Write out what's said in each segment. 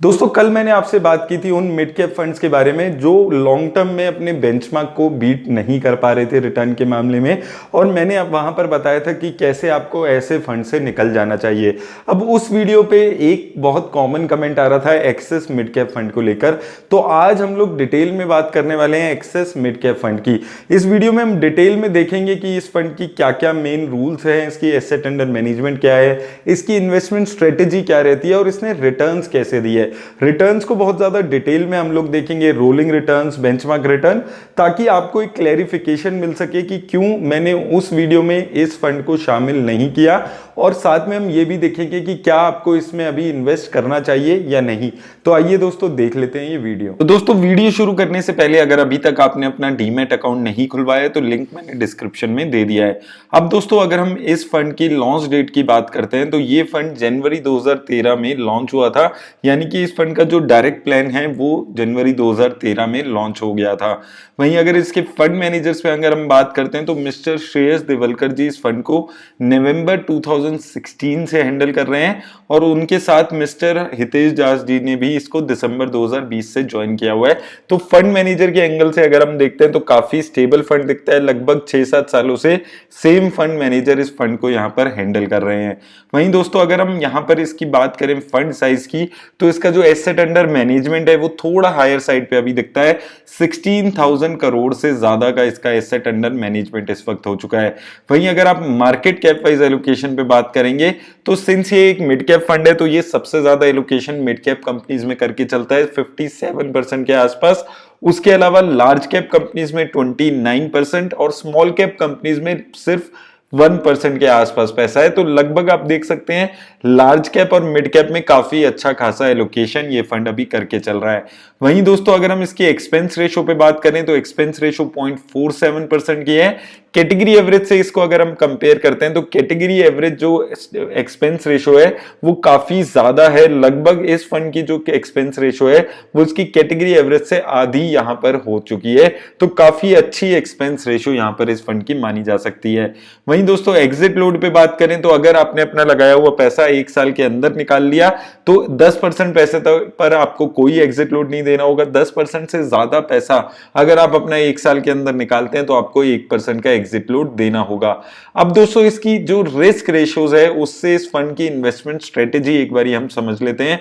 दोस्तों कल मैंने आपसे बात की थी उन मिड कैप फंड्स के बारे में जो लॉन्ग टर्म में अपने बेंचमार्क को बीट नहीं कर पा रहे थे रिटर्न के मामले में। और मैंने अब वहां पर बताया था कि कैसे आपको ऐसे फंड से निकल जाना चाहिए। अब उस वीडियो पे एक बहुत कॉमन कमेंट आ रहा था एक्सेस मिड कैप फंड को लेकर। तो आज हम लोग डिटेल में बात करने वाले हैं एक्सेस मिड कैप फंड की। इस वीडियो में हम डिटेल में देखेंगे कि इस फंड की क्या क्या मेन रूल्स हैं, इसकी एसेट अंडर मैनेजमेंट क्या है, इसकी इन्वेस्टमेंट स्ट्रेटेजी क्या रहती है और इसने रिटर्न्स कैसे दिए। रिटर्न्स को बहुत ज्यादा डिटेल में हम लोग देखेंगे, रोलिंग रिटर्न्स, बेंचमार्क रिटर्न, ताकि आपको एक क्लैरिफिकेशन मिल सके कि क्यों मैंने उस वीडियो में इस फंड को शामिल नहीं किया। और साथ में हम ये भी देखेंगे कि क्या आपको इसमें अभी इन्वेस्ट करना चाहिए या नहीं। तो आइए दोस्तों देख लेते हैं ये वीडियो। तो दोस्तों वीडियो शुरू करने से पहले अगर अभी तक आपने अपना डीमैट अकाउंट नहीं खुलवाया तो लिंक मैंने डिस्क्रिप्शन में दे दिया है। अब दोस्तों अगर हम इस फंड की लॉन्च डेट की बात करते हैं तो ये फंड जनवरी 2013 में लॉन्च हुआ था, यानी कि इस फंड का जो डायरेक्ट प्लान है वो जनवरी 2013 में लॉन्च हो गया था। वहीं अगर इसके फंड मैनेजर्स पे अगर हम बात करते हैं तो मिस्टर श्रेयस देवलकर जी इस फंड को नवंबर 2016 से हैंडल कर रहे हैं और उनके साथ मिस्टर हितेश दास जी ने भी इसको दिसंबर 2020 से ज्वाइन किया हुआ है। तो फंड मैनेजर के एंगल से अगर हम देखते हैं तो काफी स्टेबल फंड दिखता है। लगभग 6-7 सालों से सेम फंड मैनेजर इस फंड को यहाँ पर हैंडल कर रहे हैं। वहीं दोस्तों अगर हम यहाँ पर इसकी बात करें फंड साइज की तो इसका जो एसेट अंडर मैनेजमेंट है वो थोड़ा हायर साइड पे अभी दिखता है। 16,000 करोड़ से ज्यादा का इसका एसेट अंडर मैनेजमेंट इस वक्त हो चुका है। वहीं अगर आप मार्केट कैप वाइज एलोकेशन पे बात करेंगे तो सिंस ये एक मिड कैप फंड है तो ये सबसे ज्यादा एलोकेशन मिड कैप कंपनीज में करके चलता है 57% के आसपास। उसके अलावा लार्ज कैप कंपनीज में 29% और स्मॉल कैप कंपनीज में सिर्फ 1% के आसपास पैसा है। तो लगभग आप देख सकते हैं लार्ज कैप और मिड कैप में काफी अच्छा खासा एलोकेशन ये फंड अभी करके चल रहा है। वहीं दोस्तों अगर हम इसकी एक्सपेंस रेशो पे बात करें तो एक्सपेंस रेशो 0.47% की है। कैटेगरी एवरेज से इसको अगर हम कंपेयर करते हैं तो कैटेगरी एवरेज जो एक्सपेंस रेशो है वो काफी ज्यादा है। लगभग इस फंड की जो एक्सपेंस रेशो है वो इसकी कैटेगरी एवरेज से आधी यहां पर हो चुकी है। तो काफी अच्छी एक्सपेंस रेशो यहां पर इस फंड की मानी जा सकती है। वहीं दोस्तों एग्जिट लोड पे बात करें तो अगर आपने अपना लगाया हुआ पैसा 1 साल के अंदर निकाल लिया तो 10% पैसे पर आपको कोई एग्जिट लोड नहीं देना होगा। 10% से ज्यादा पैसा अगर आप अपना 1 साल के अंदर निकालते हैं तो आपको 1% का एग्जिट लोड देना होगा। अब दोस्तों इसकी जो रिस्क रेशियोज है उससे इस फंड की इन्वेस्टमेंट स्ट्रेटेजी एक बार हम समझ लेते हैं।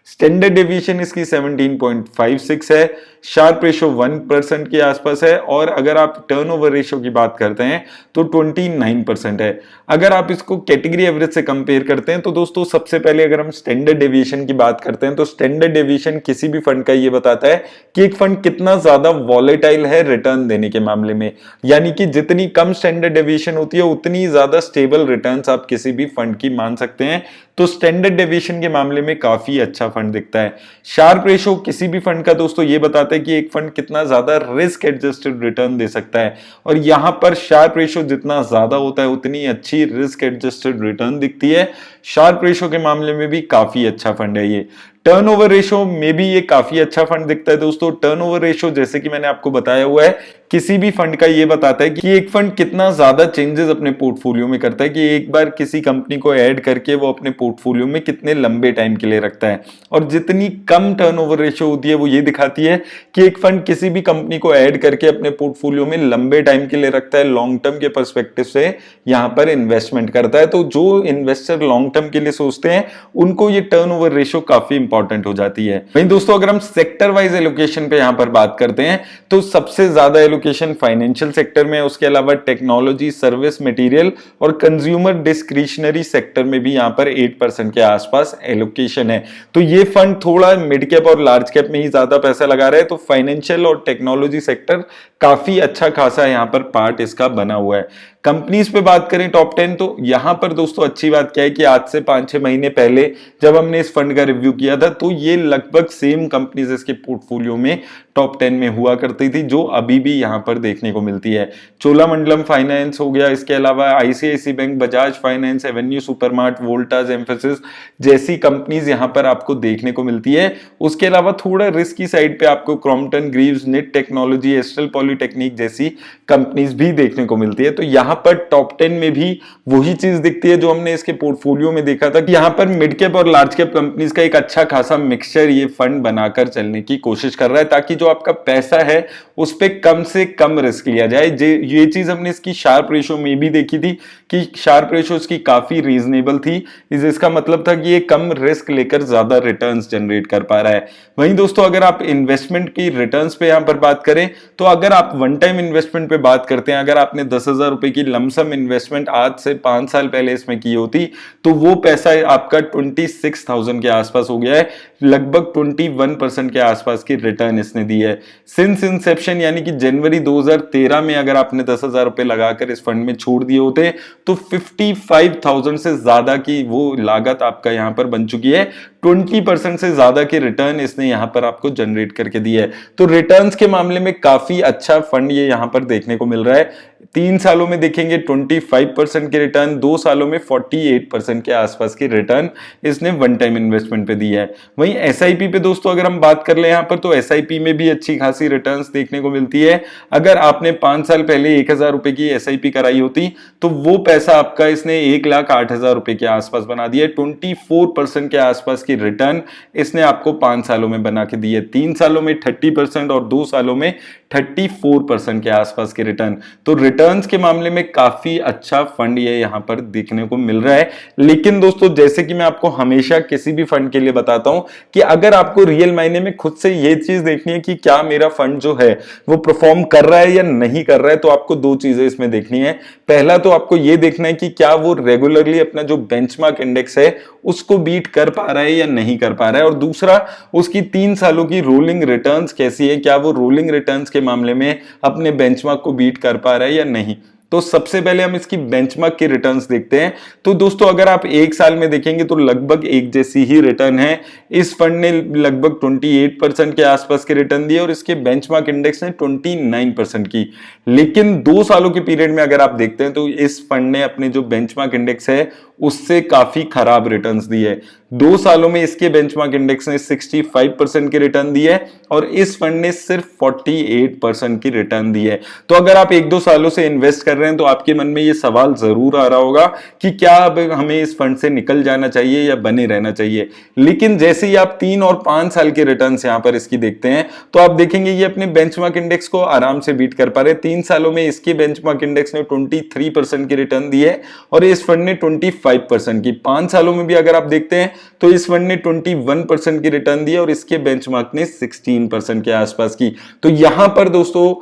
स्टैंडर्ड डेविएशन इसकी 17.56 है, शार्प रेशो 1% के आसपास है और अगर आप टर्नओवर रेशो की बात करते हैं तो 29% है। अगर आप इसको कैटेगरी एवरेज से कंपेयर करते हैं तो दोस्तों सबसे पहले अगर हम स्टैंडर्ड डेविएशन की बात करते हैं तो स्टैंडर्ड डेविएशन किसी भी फंड का ये बताता है कि एक फंड कितना ज्यादा वॉलेटाइल है रिटर्न देने के मामले में, यानी कि जितनी कम स्टैंडर्ड डेविएशन होती है उतनी ज्यादा स्टेबल रिटर्न्स आप किसी भी फंड की मान सकते हैं। तो स्टैंडर्ड डेविएशन के मामले में काफी अच्छा फंड दिखता है। शार्प रेशो किसी भी फंड का दोस्तों ये बताता है कि एक फंड कितना ज्यादा रिस्क एडजस्टेड रिटर्न दे सकता है और यहां पर शार्प रेशो जितना ज्यादा होता है उतनी अच्छी रिस्क एडजस्टेड रिटर्न दिखती है। शार्प रेशो के मामले में भी काफी अच्छा फंड है ये। टर्नओवर रेशो में भी ये काफी अच्छा फंड दिखता है दोस्तों। टर्नओवर रेशो जैसे कि मैंने आपको बताया हुआ है किसी भी फंड का ये बताता है कि एक फंड कितना ज्यादा चेंजेस अपने पोर्टफोलियो में करता है, कि एक बार किसी कंपनी को ऐड करके वो अपने पोर्टफोलियो में कितने लंबे टाइम के लिए रखता है। और जितनी कम टर्नओवर रेशो होती है वो ये दिखाती है कि एक फंड किसी भी कंपनी को ऐड करके अपने पोर्टफोलियो में लंबे टाइम के लिए रखता है, लॉन्ग टर्म के पर्सपेक्टिव से यहां पर इन्वेस्टमेंट करता है। तो जो इन्वेस्टर लॉन्ग टर्म के लिए सोचते हैं उनको ये टर्नओवर रेशो काफी इंपॉर्टेंट हो जाती है। वहीं दोस्तों अगर हम सेक्टर वाइज एलोकेशन पे यहां पर बात करते हैं तो सबसे ज्यादा एलोकेशन फाइनेंशियल सेक्टर में है। उसके अलावा टेक्नोलॉजी, सर्विस, मटेरियल और कंज्यूमर डिस्क्रिशनरी सेक्टर में भी यहां पर 8% के आसपास एलोकेशन है। तो ये फंड थोड़ा मिड कैप और लार्ज कैप में ही ज्यादा पैसा लगा रहा है। तो फाइनेंशियल और टेक्नोलॉजी सेक्टर काफी अच्छा खासा यहां पर पार्ट इसका बना हुआ है। कंपनीज पे बात करें टॉप 10 तो यहां पर दोस्तों अच्छी बात क्या है कि आज से 5-6 महीने पहले जब हमने इस फंड का रिव्यू किया था तो ये लगभग सेम कंपनीज इसके पोर्टफोलियो में टॉप 10 में हुआ करती थी जो अभी भी यहां पर देखने को मिलती है। चोलामंडलम फाइनेंस हो गया, इसके अलावा ICICI bank, Bajaj finance, Avenue Supermart, Voltas, Mphasis जैसी कंपनीज यहां पर आपको देखने को मिलती है। उसके अलावा थोड़ा रिस्क की साइड पे आपको Crompton Greaves, NIIT technology, Astral Polytechnic जैसी कंपनीज भी देखने को मिलती है। तो यहां यहाँ पर टॉप 10 में भी वही चीज दिखती है जो हमने इसके पोर्टफोलियो में देखा था कि यहाँ पर मिड कैप और लार्ज कैप कंपनीज का एक अच्छा खासा मिक्सचर ये फंड बनाकर चलने की कोशिश कर रहा है, ताकि जो आपका पैसा है उस पे कम से कम रिस्क लिया जाए। ये चीज हमने इसकी शार्प रेशो में भी देखी थी कि शार्प रेशो इसकी काफी रीजनेबल थी, इसका मतलब था कि ये कम रिस्क लेकर ज्यादा रिटर्न्स जनरेट कर पा रहा है। वहीं दोस्तों अगर आप इन्वेस्टमेंट की रिटर्न्स पे यहां पर बात करें तो अगर आप वन टाइम इन्वेस्टमेंट पे बात करते हैं, अगर आपने 10,000 रुपए की लमसम इन्वेस्टमेंट आज से 5 साल पहले इसमें की होती तो वो पैसा आपका 26,000 के आसपास हो गया है, लगभग 21% के आसपास की रिटर्न इसने दी है सिंस इंसेप्शन, यानी कि जनवरी 2013 में अगर आपने 10,000 रुपए लगाकर इस फंड में छोड़ दिए होते तो 55,000 से ज्यादा की वो लागत आपका यहां पर बन चुकी है। 20% से ज्यादा के रिटर्न इसने यहां पर आपको जनरेट करके दिए है। तो रिटर्न्स के मामले में काफी अच्छा फंड ये यहां पर देखने को मिल रहा है। 3 सालों में देखेंगे 25% के रिटर्न, 2 सालों में 48% के आसपास की रिटर्न इसने वन टाइम इन्वेस्टमेंट पे दी है। वहीं एसआईपी पे दोस्तों अगर हम बात कर ले यहां पर, तो एसआईपी में भी अच्छी खासी रिटर्न्स देखने को मिलती है। अगर आपने 5 साल पहले 1,000 रुपए की एसआईपी कराई होती तो वो पैसा आपका इसने 1,08,000 रुपए के आसपास बना दिया। 24% के आसपास की रिटर्न इसने आपको 5 सालों में बना के दी है। 3 सालों में 30% और 2 सालों में 34% के आसपास के रिटर्न। तो रिटर्न्स के मामले में काफी अच्छा फंड ये यहां पर देखने को मिल रहा है। लेकिन दोस्तों जैसे कि मैं आपको हमेशा किसी भी फंड के लिए बताता हूं कि अगर आपको रियल मायने में खुद से ये चीज देखनी है कि क्या मेरा फंड जो है वो परफॉर्म कर रहा है या नहीं कर रहा है, तो आपको 2 चीजें इसमें देखनी है। पहला तो आपको ये देखना है कि क्या वो रेगुलरली अपना जो बेंचमार्क इंडेक्स है उसको बीट कर पा रहा है या नहीं कर पा रहा है, और दूसरा उसकी 3 सालों की रोलिंग रिटर्न्स कैसी है, क्या वो रोलिंग रिटर्न्स के मामले में अपने बेंचमार्क को बीट कर पा रहा है या नहीं। तो सबसे पहले हम इसकी बेंचमार्क की रिटर्न्स देखते हैं। तो दोस्तों अगर आप 1 साल में देखेंगे तो लगभग एक जैसी ही रिटर्न है। इस फंड ने लगभग 28% के आसपास के रिटर्न दिए और इसके बेंचमार्क इंडेक्स ने 29% की। लेकिन 2 सालों के पीरियड में अगर आप देखते हैं तो इस फंड ने अपने जो बेंचमार्क इंडेक्स है उससे काफी खराब रिटर्न्स दी है। 2 सालों में इसके बेंचमार्क इंडेक्स ने 65% की रिटर्न दी है और इस फंड ने सिर्फ 48% की रिटर्न दी है। तो अगर आप 1-2 सालों से इन्वेस्ट कर रहे हैं तो आपके मन में ये सवाल जरूर आ रहा होगा कि क्या अब हमें इस फंड से निकल जाना चाहिए या बने रहना चाहिए। लेकिन जैसे ही आप 3 और 5 साल के रिटर्न यहां पर इसकी देखते हैं तो आप देखेंगे ये अपने बेंचमार्क इंडेक्स को आराम से बीट कर पा रहे। 3 सालों में इसके बेंचमार्क इंडेक्स ने 23% की रिटर्न दी है और इस फंड ने 25% की। 5 सालों में भी अगर आप देखते हैं तो इस फंड ने 21% की रिटर्न दी और इसके बेंचमार्क ने 16% के आसपास की। तो यहां पर दोस्तों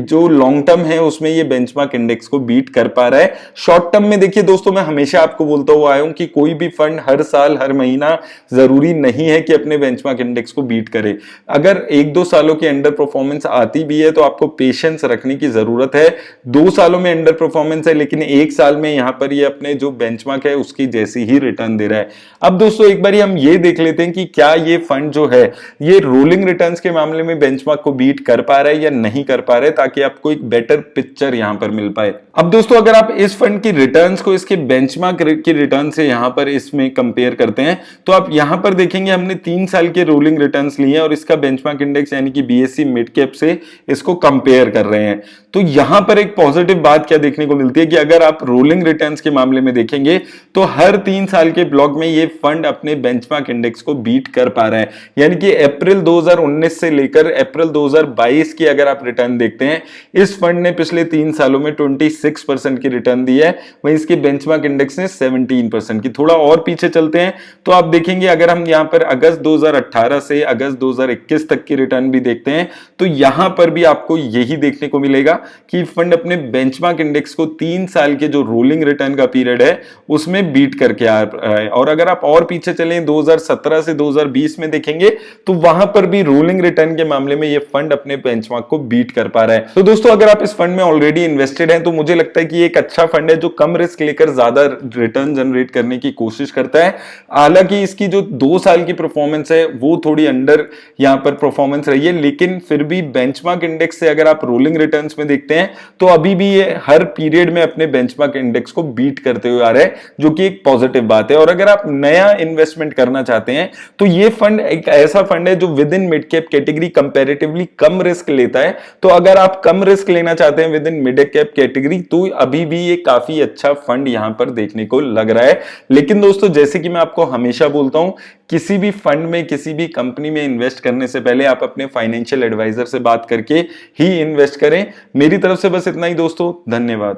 जो लॉन्ग टर्म है उसमें ये बेंचमार्क इंडेक्स को बीट कर पा रहा है। शॉर्ट टर्म में देखिए दोस्तों, मैं हमेशा आपको बोलता हुआ आया हूं कि कोई भी फंड हर साल हर महीना जरूरी नहीं है कि अपने बेंचमार्क इंडेक्स को बीट करे। अगर 1-2 सालों की अंडर परफॉर्मेंस आती भी है तो आपको पेशेंस रखने की जरूरत है। 2 सालों में अंडर परफॉर्मेंस है लेकिन 1 साल में यहां पर ये अपने जो बेंचमार्क है उसकी जैसी ही रिटर्न दे रहा है। अब दोस्तों एक बार हम ये देख लेते हैं कि क्या ये फंड जो है ये रोलिंग रिटर्न्स के मामले में बेंचमार्क को बीट कर पा रहा है या नहीं कर पा रहा है, ताकि आपको एक बेटर पिक्चर यहां पर मिल पाए। अब दोस्तों अगर आप इस फंड की रिटर्न्स को इसके बेंचमार्क की रिटर्न से यहां पर इसमें कंपेयर करते हैं तो आप यहां पर देखेंगे हमने 3 साल के रोलिंग रिटर्न्स लिए हैं और इसका बेंचमार्क इंडेक्स यानी कि बीएसई मिड कैप से इसको कंपेयर कर रहे हैं। तो यहां पर एक पॉजिटिव बात क्या देखने को मिलती है कि अगर आप रोलिंग रिटर्न्स के मामले में देखेंगे तो हर 3 साल के ब्लॉक में ये फंड अपने बेंचमार्क इंडेक्स को बीट कर पा रहा है। यानी कि अप्रैल 2019 से लेकर अप्रैल 2022 की अगर आप रिटर्न देखते हैं, इस फंड ने पिछले 3 सालों में 26% की रिटर्न दी है, वहीं इसके बेंचमार्क इंडेक्स ने 17% की। थोड़ा और पीछे चलते हैं तो आप देखेंगे अगर हम यहां पर अगस्त 2018 से अगस्त 2021 तक की रिटर्न भी देखते हैं तो यहां पर भी आपको यही देखने को मिलेगा कि फंड अपने बेंचमार्क इंडेक्स को 3 साल के जो रोलिंग रिटर्न का पीरियड है उसमें बीट करके आ रहा है। और अगर आप और पीछे चलें 2017 से 2020 में देखेंगे तो वहां पर भी रोलिंग रिटर्न के मामले में ये फंड अपने बेंचमार्क को बीट कर पा रहा है। तो दोस्तों अगर आप इस फंड में ऑलरेडी इन्वेस्टेड हैं तो मुझे लगता है कि ये एक अच्छा फंड है जो कम रिस्क लेकर ज्यादा रिटर्न जनरेट करने की कोशिश करता है। हालांकि इसकी जो 2 साल की परफॉर्मेंस है वो थोड़ी अंडर यहां पर परफॉर्मेंस रही है, लेकिन फिर भी बेंचमार्क इंडेक्स से अगर आप रोलिंग रिटर्न्स में देखते हैं तो अभी भी ये हर पीरियड में अपने बेंचमार्क इंडेक्स को बीट करते हुए आ रहे हैं, जो कि एक पॉजिटिव बात है। और अगर आप नया इन्वेस्टमेंट करना चाहते हैं तो ये फंड एक ऐसा फंड है जो with in mid cap category comparatively come risk लेता है। तो अगर आप कम रिस्क लेना चाहते हैं with in mid cap category तो अभी भी ये काफी अच्छा फंड यहां पर देखने को लग रहा है। लेकिन दोस्तों जैसे कि मैं आपको हमेशा बोलता हूं, किसी भी फंड में किसी भी कंपनी में इन्वेस्ट करने से पहले आप अपने फाइनेंशियल एडवाइजर से बात करके ही इन्वेस्ट करें। मेरी तरफ से बस इतना ही दोस्तों, धन्यवाद।